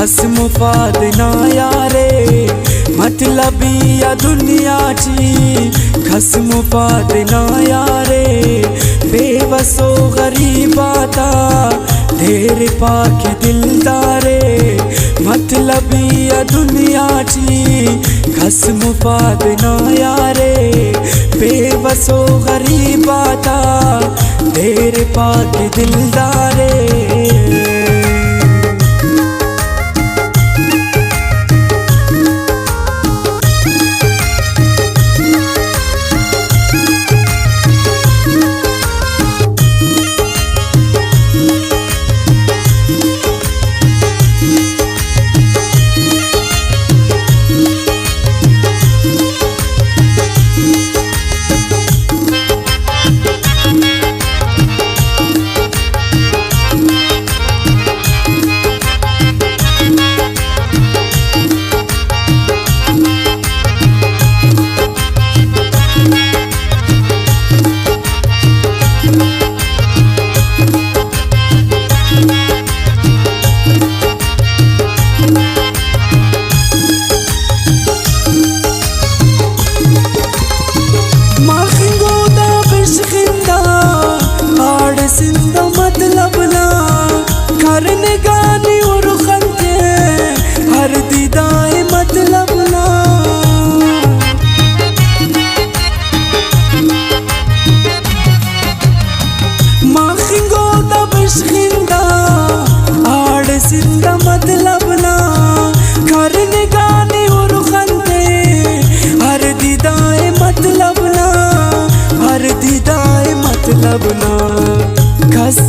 मुफाद ना यारे मतलबी या दुनियाची खस मुफाद ना यारे बेबसो गरीबाता ढेर पाके दिलदारे मतलबी या दुनियाची खस मुफाद ना यारे बेबसो गरीबाता ढेर पाके दिलदारे।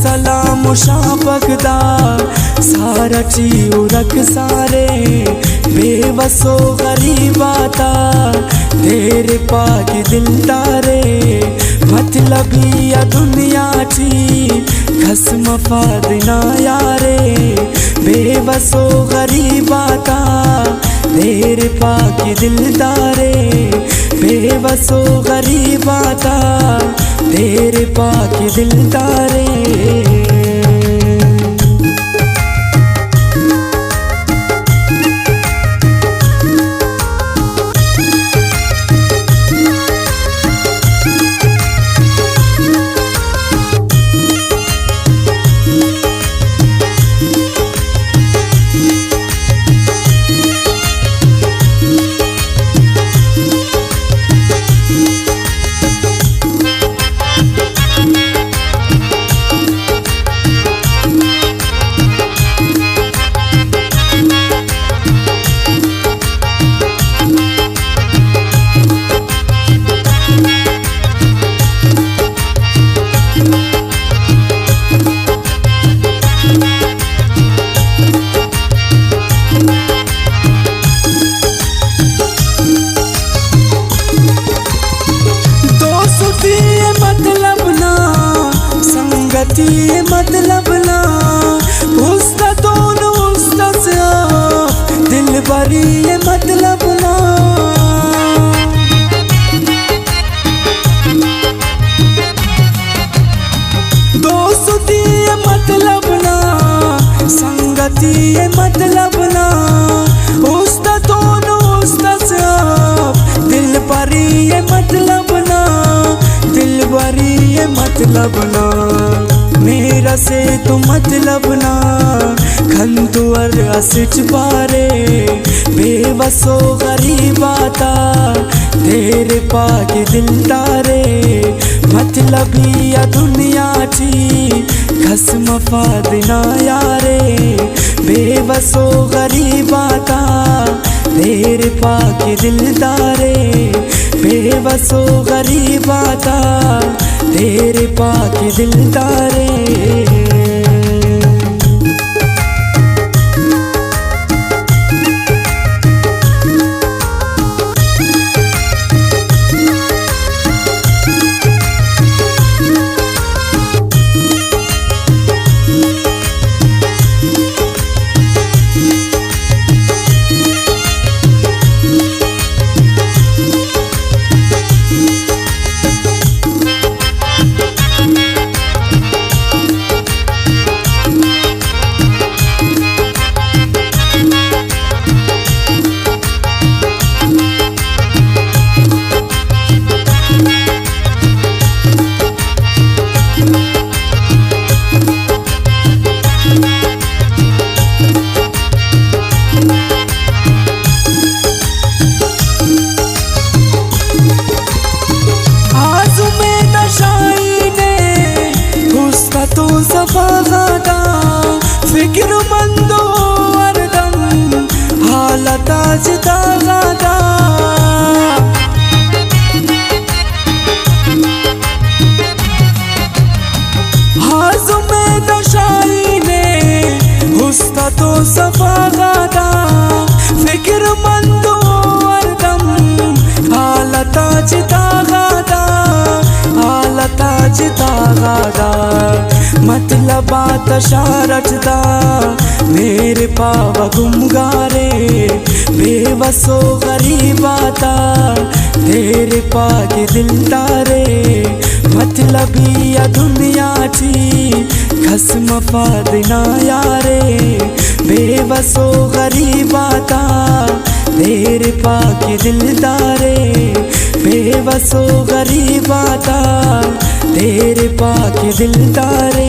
सलाम शापकदा सारा चीरक सारे बेबसो गरीबाता ढेर पाके दिलदारे मतलबी या दुनियाची खस मुफाद ना यारे बेबसो गरीबाता ढेर पाके दिलदारे बेबसो गरीबाता ढेर पाके दिलदारे। मतलब ना उसका दोनों उसका साफ दिल भरी ये मतलब ना दोस्ती ये मतलब ना संगति ये मतलब ना उसका दोनों उसका साफ दिल भरी ये मतलब ना दिल भरी ये मतलब ना मेरा से तो मतलब ना खंतुअर असिच पारे बेबसो गरीबाता ढेर पाके दिलदारे मतलबी या दुनियाची खस मुफाद ना यारे बेबसो गरीबाता ढेर पाके दिलदारे बेबसो गरीबाता ढेर पाके दिलदारे। ताजदा गादा हाजों में नशाई ने हुस्ता तो सफा गादा फिक्र मंदो हरदम आला ताजदा गादा आला ताजदा गादा मतलब आता शारजदा मेरे पावा गुमगारे बेवसो गरीब आता तेरे पाके दिलदारे मतलबी या दुनियाची खस्म फादना यारे बेवसो गरीब आता तेरे पाके दिलदारे बेवसो गरीब आता तेरे पाके दिलदारे।